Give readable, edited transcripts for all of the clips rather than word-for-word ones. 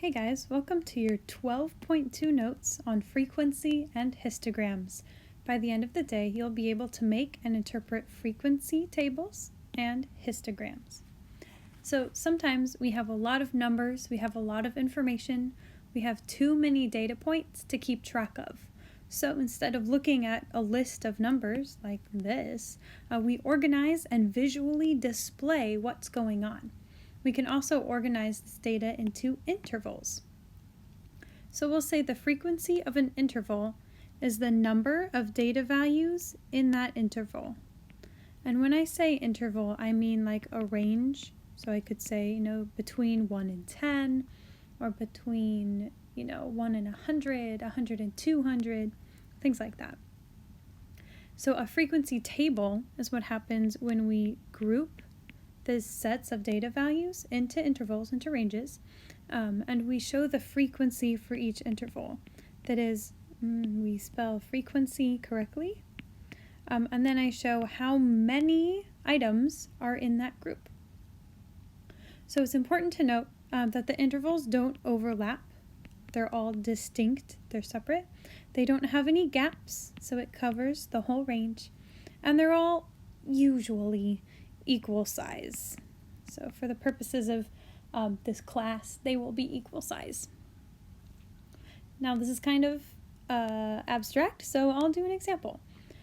Hey guys, welcome to your 12.2 notes on frequency and histograms. By the end of the day, you'll be able to make and interpret frequency tables and histograms. So sometimes we have a lot of numbers, we have a lot of information, we have too many data points to keep track of. So instead of looking at a list of numbers like this, we organize and visually display what's going on. We can also organize this data into intervals. So we'll say the frequency of an interval is the number of data values in that interval. And when I say interval, I mean like a range. So I could say, between 1 and 10, or between, 1 and 100, 100 and 200, things like that. So a frequency table is what happens when we group the sets of data values into intervals, into ranges, and we show the frequency for each interval. That is, we spell frequency correctly, and then I show how many items are in that group. So it's important to note that the intervals don't overlap. They're all distinct, they're separate. They don't have any gaps, so it covers the whole range, and they're all usually equal size. So for the purposes of this class, they will be equal size. Now this is kind of abstract, so I'll do an example.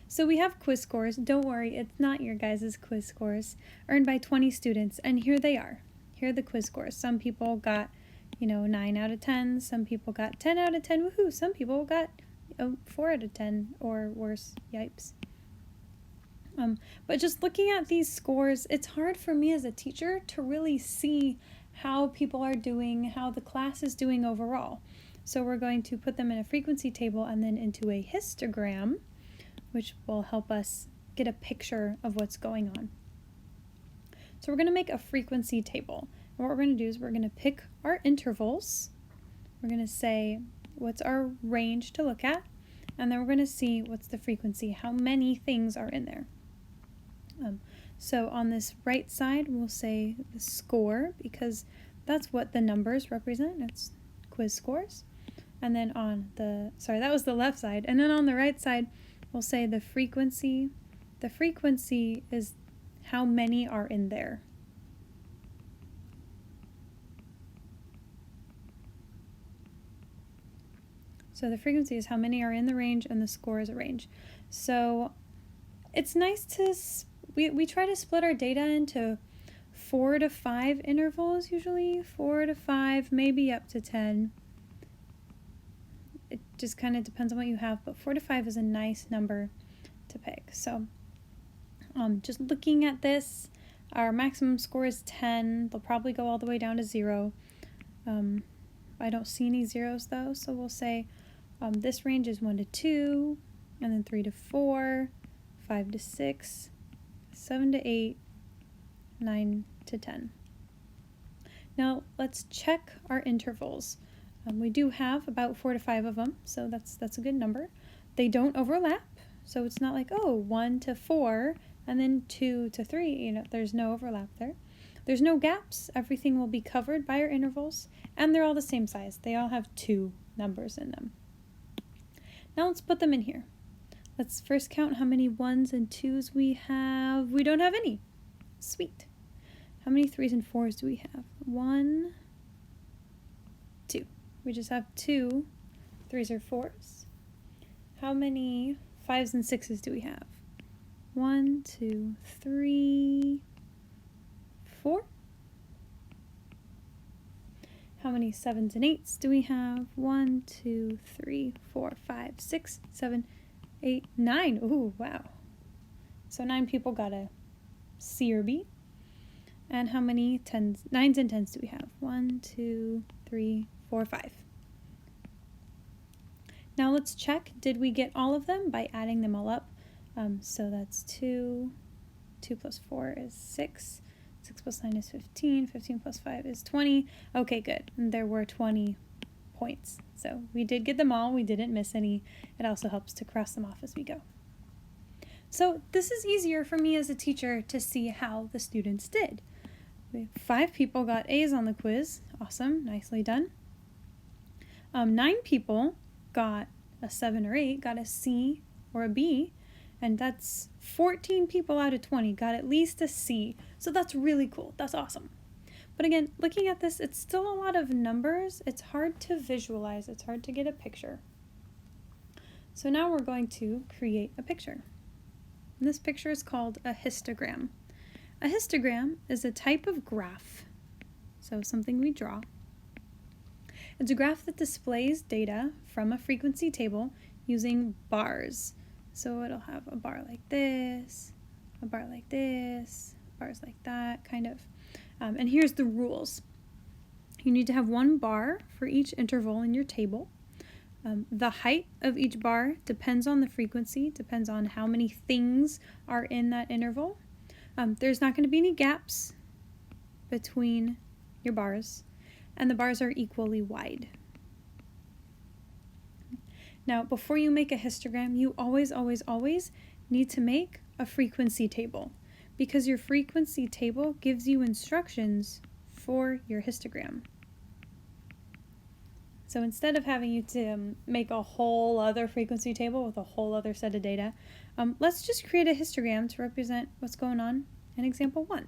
So we have quiz scores. Don't worry, it's not your guys' quiz scores, earned by 20 students, and here they are. Here are the quiz scores. Some people got 9 out of 10, some people got 10 out of 10, woohoo, some people got 4 out of 10 or worse, yipes. But just looking at these scores, it's hard for me as a teacher to really see how people are doing, how the class is doing overall. So we're going to put them in a frequency table and then into a histogram, which will help us get a picture of what's going on. So we're going to make a frequency table. And what we're going to do is we're going to pick our intervals. We're going to say what's our range to look at, and then we're going to see what's the frequency, how many things are in there. So on this right side, we'll say the score, because that's what the numbers represent. It's quiz scores. And then on that was the left side. And then on the right side, we'll say the frequency. The frequency is how many are in there. So the frequency is how many are in the range, and the score is a range. So it's nice to we try to split our data into 4 to 5 intervals, usually 4 to 5, maybe up to 10. It just kind of depends on what you have, but 4 to 5 is a nice number to pick. So just looking at this, our maximum score is 10. They'll probably go all the way down to 0. I don't see any zeros though, so we'll say this range is 1 to 2, and then 3 to 4, 5 to 6, 7 to 8, 9 to 10. Now let's check our intervals. We do have about 4 to 5 of them, so that's a good number. They don't overlap, so it's not like 1 to 4 and then 2 to 3. There's no overlap there. There's no gaps. Everything will be covered by our intervals, and they're all the same size. They all have 2 numbers in them. Now let's put them in here. Let's first count how many 1s and 2s we have. We don't have any. Sweet. How many 3s and 4s do we have? 1, 2. We just have 2 3s or 4s. How many 5s and 6s do we have? 1, 2, 3, 4. How many 7s and 8s do we have? 1, 2, 3, 4, 5, 6, 7, 8, 9. Ooh, wow. So 9 people got a C or B. And how many 9s and 10s do we have? 1, 2, 3, 4, 5. Now let's check. Did we get all of them by adding them all up? So that's 2. 2 plus 4 is 6. 6 plus 9 is 15. 15 plus 5 is 20. Okay, good. And there were 20 points. So we did get them all. We didn't miss any. It also helps to cross them off as we go. So this is easier for me as a teacher to see how the students did. 5 people got A's on the quiz. Awesome. Nicely done. 9 people got a 7 or 8, got a C or a B, and that's 14 people out of 20 got at least a C. So that's really cool. That's awesome. But again, looking at this, it's still a lot of numbers. It's hard to visualize. It's hard to get a picture. So now we're going to create a picture. And this picture is called a histogram. A histogram is a type of graph, so something we draw. It's a graph that displays data from a frequency table using bars. So it'll have a bar like this, a bar like this, bars like that, kind of. And here's the rules. You need to have one bar for each interval in your table. The height of each bar depends on the frequency, depends on how many things are in that interval. There's not going to be any gaps between your bars, and the bars are equally wide. Now, before you make a histogram, you always need to make a frequency table, because your frequency table gives you instructions for your histogram. So instead of having you to make a whole other frequency table with a whole other set of data, let's just create a histogram to represent what's going on in example 1.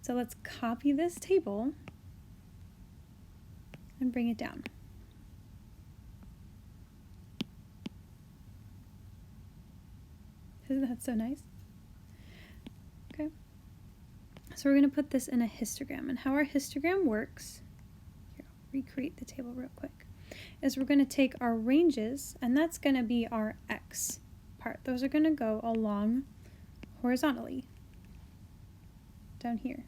So let's copy this table and bring it down. Isn't that so nice? Okay. So we're going to put this in a histogram. And how our histogram works, here, I'll recreate the table real quick, is we're going to take our ranges, and that's going to be our X part. Those are going to go along horizontally down here.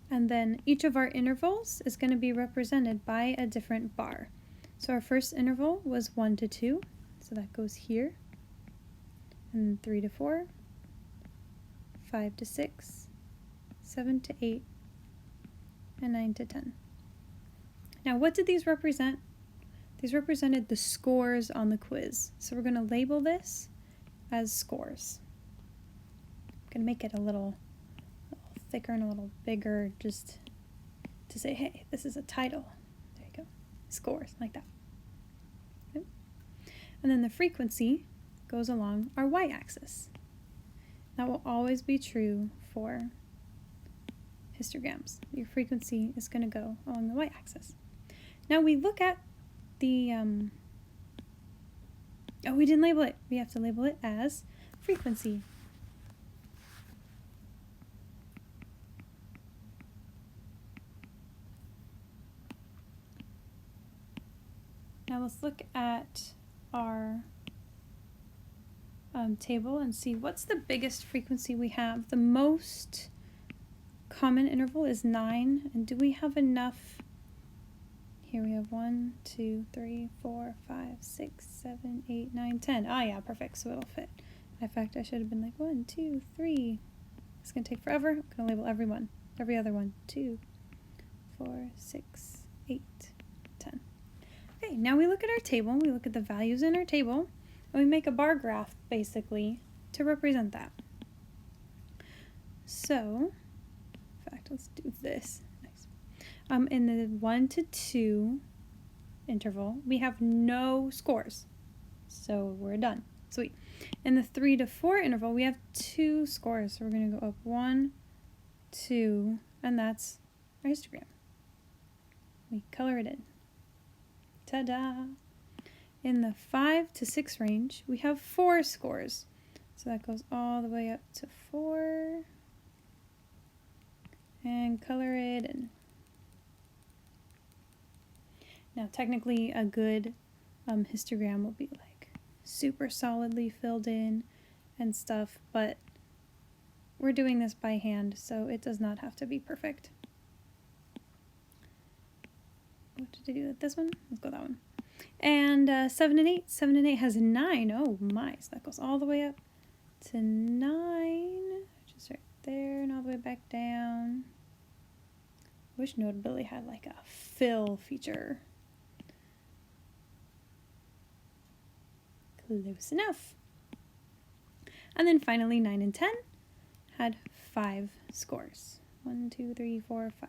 And then each of our intervals is going to be represented by a different bar. So our first interval was 1 to 2, so that goes here. And 3 to 4, 5 to 6, 7 to 8, and 9 to 10. Now, what did these represent? These represented the scores on the quiz. So we're going to label this as scores. I'm going to make it a little thicker and a little bigger just to say, hey, this is a title. There you go. Scores, like that. Okay. And then the frequency goes along our y-axis. That will always be true for histograms. Your frequency is going to go along the y-axis. Now we look at the, we didn't label it. We have to label it as frequency. Now let's look at our table and see what's the biggest frequency we have. The most common interval is 9, and do we have enough? Here we have 1, 2, 3, 4, 5, 6, 7, 8, 9, 10. Ah, yeah, perfect, so it'll fit. In fact, I should have been like 1, 2, 3. It's going to take forever. I'm going to label every other one. 2, 4, 6, 8, 10. Okay, now we look at our table, we look at the values in our table, and we make a bar graph, basically, to represent that. So, in fact, let's do this. Nice. In the 1 to 2 interval, we have no scores. So we're done. Sweet. In the 3 to 4 interval, we have 2 scores. So we're going to go up 1, 2, and that's our histogram. We color it in. Ta-da! In the 5 to 6 range, we have 4 scores. So that goes all the way up to 4. And color it in. Now, technically, a good histogram will be like super solidly filled in and stuff, but we're doing this by hand, so it does not have to be perfect. What did I do with this one? Let's go that one. And 7 and 8. 7 and 8 has 9. Oh my, so that goes all the way up to 9. Just right there and all the way back down. Wish Notability had like a fill feature. Close enough. And then finally 9 and 10 had 5 scores. 1, 2, 3, 4, 5.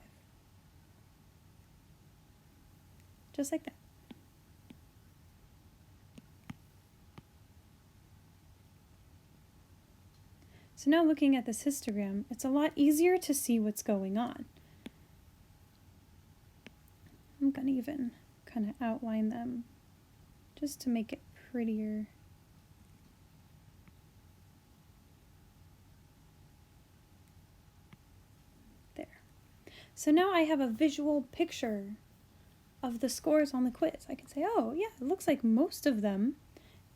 just like that. So now looking at this histogram, it's a lot easier to see what's going on. I'm going to even kind of outline them just to make it prettier. There. So now I have a visual picture of the scores on the quiz. I can say, oh yeah, it looks like most of them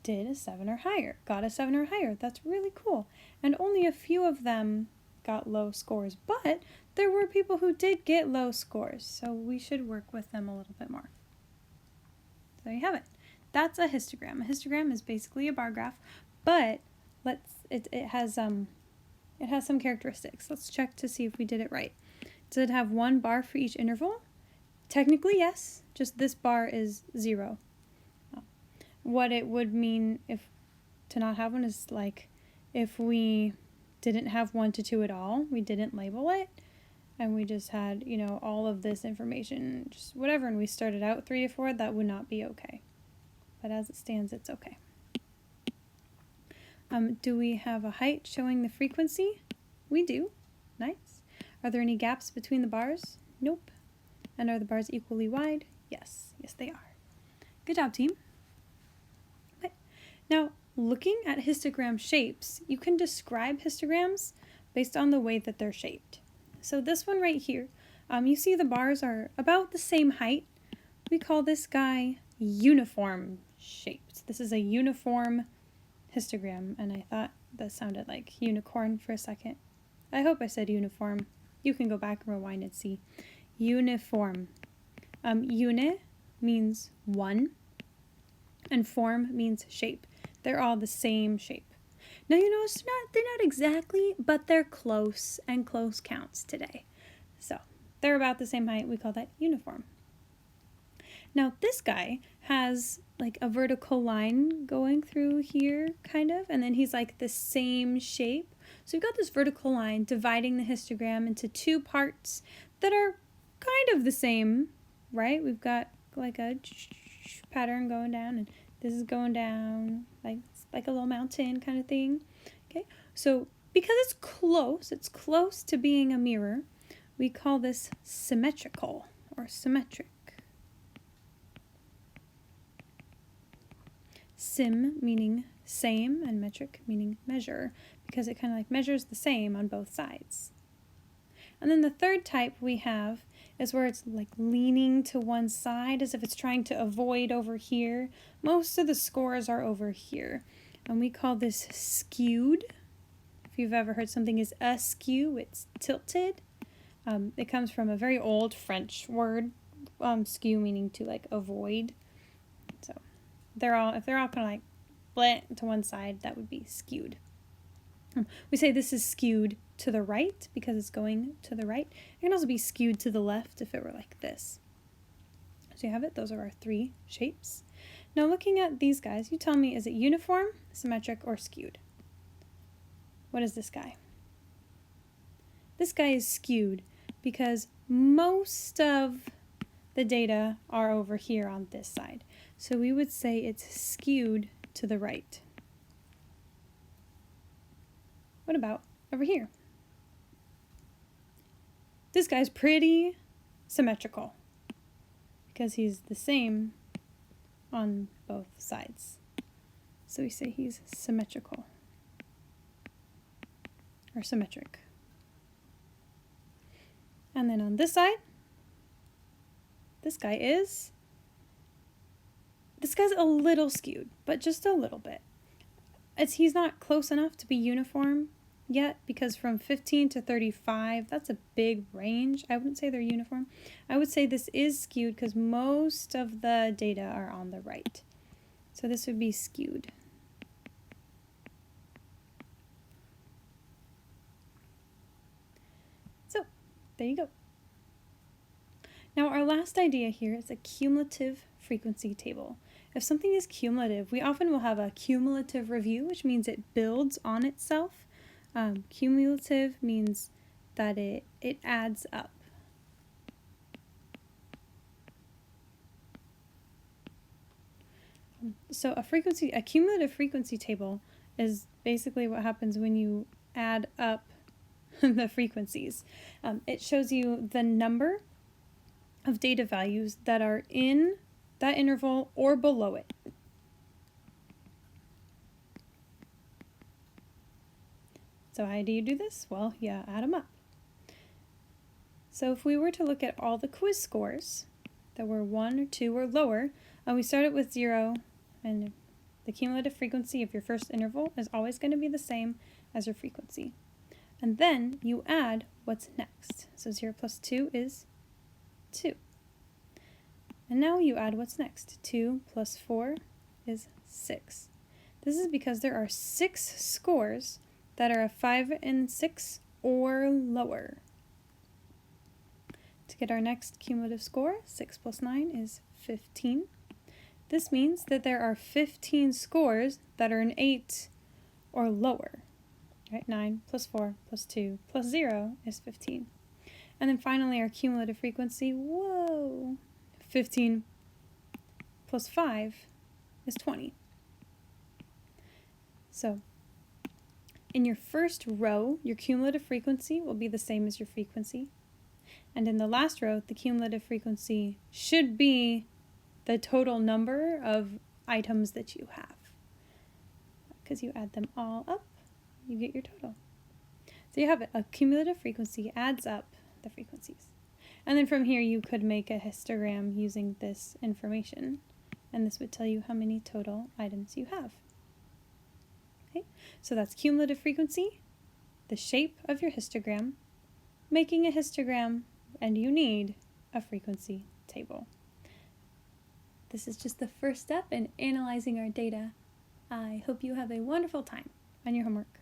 did a 7 or higher, got a 7 or higher. That's really cool. And only a few of them got low scores, but there were people who did get low scores, so we should work with them a little bit more. So there you have it. That's a histogram. A histogram is basically a bar graph, but it has some characteristics. Let's check to see if we did it right. Does it have one bar for each interval? Technically, yes. Just this bar is 0. What it would mean if to not have one is like if we didn't have 1 to 2 at all, we didn't label it, and we just had, you know, all of this information, just whatever, and we started out 3 or 4, that would not be okay. But as it stands, it's okay. Do we have a height showing the frequency? We do. Nice. Are there any gaps between the bars? Nope. And are the bars equally wide? Yes. Yes, they are. Good job, team. Okay. Now, looking at histogram shapes, you can describe histograms based on the way that they're shaped. So this one right here, you see the bars are about the same height. We call this guy uniform shaped. This is a uniform histogram, and I thought that sounded like unicorn for a second. I hope I said uniform. You can go back and rewind and see. Uniform. Uni means one, and form means shape. They're all the same shape. Now you notice they're not exactly, but they're close, and close counts today. So they're about the same height. We call that uniform. Now this guy has like a vertical line going through here, kind of, and then he's like the same shape. So we've got this vertical line dividing the histogram into 2 parts that are kind of the same, right? We've got like a pattern going down, and this is going down like a little mountain kind of thing. Okay, so because it's close to being a mirror, we call this symmetrical or symmetric. Sim meaning same and metric meaning measure, because it kind of like measures the same on both sides. And then the third type we have is where it's like leaning to one side as if it's trying to avoid over here. Most of the scores are over here, and we call this skewed. If you've ever heard something is askew, it's tilted. It comes from a very old French word, skew meaning to like avoid. So if they're all kind of like blant to one side, that would be skewed. We say this is skewed to the right because it's going to the right. It can also be skewed to the left if it were like this. So you have it. Those are our 3 shapes. Now looking at these guys, you tell me, is it uniform, symmetric, or skewed? What is this guy? This guy is skewed because most of the data are over here on this side. So we would say it's skewed to the right. What about over here? This guy's pretty symmetrical because he's the same on both sides. So we say he's symmetrical or symmetric. And then on this side, this guy's a little skewed, but just a little bit. He's not close enough to be uniform yet, because from 15 to 35, that's a big range. I wouldn't say they're uniform. I would say this is skewed because most of the data are on the right. So this would be skewed. So there you go. Now our last idea here is a cumulative frequency table. If something is cumulative, we often will have a cumulative review, which means it builds on itself. Cumulative means that it adds up. So a cumulative frequency table is basically what happens when you add up the frequencies. It shows you the number of data values that are in that interval or below it. So how do you do this? Well, yeah, add them up. So if we were to look at all the quiz scores that were 1 or 2 or lower, we started with 0, and the cumulative frequency of your first interval is always going to be the same as your frequency. And then you add what's next. So 0 plus 2 is 2. And now you add what's next. 2 plus 4 is 6. This is because there are 6 scores that are a 5 and 6 or lower. To get our next cumulative score, 6 plus 9 is 15. This means that there are 15 scores that are an 8 or lower. Right? 9 plus 4 plus 2 plus 0 is 15. And then finally our cumulative frequency, 15 plus 5 is 20. So in your first row, your cumulative frequency will be the same as your frequency. And in the last row, the cumulative frequency should be the total number of items that you have. Because you add them all up, you get your total. So you have it. A cumulative frequency adds up the frequencies. And then from here, you could make a histogram using this information. And this would tell you how many total items you have. Okay? So that's cumulative frequency, the shape of your histogram, making a histogram, and you need a frequency table. This is just the first step in analyzing our data. I hope you have a wonderful time on your homework.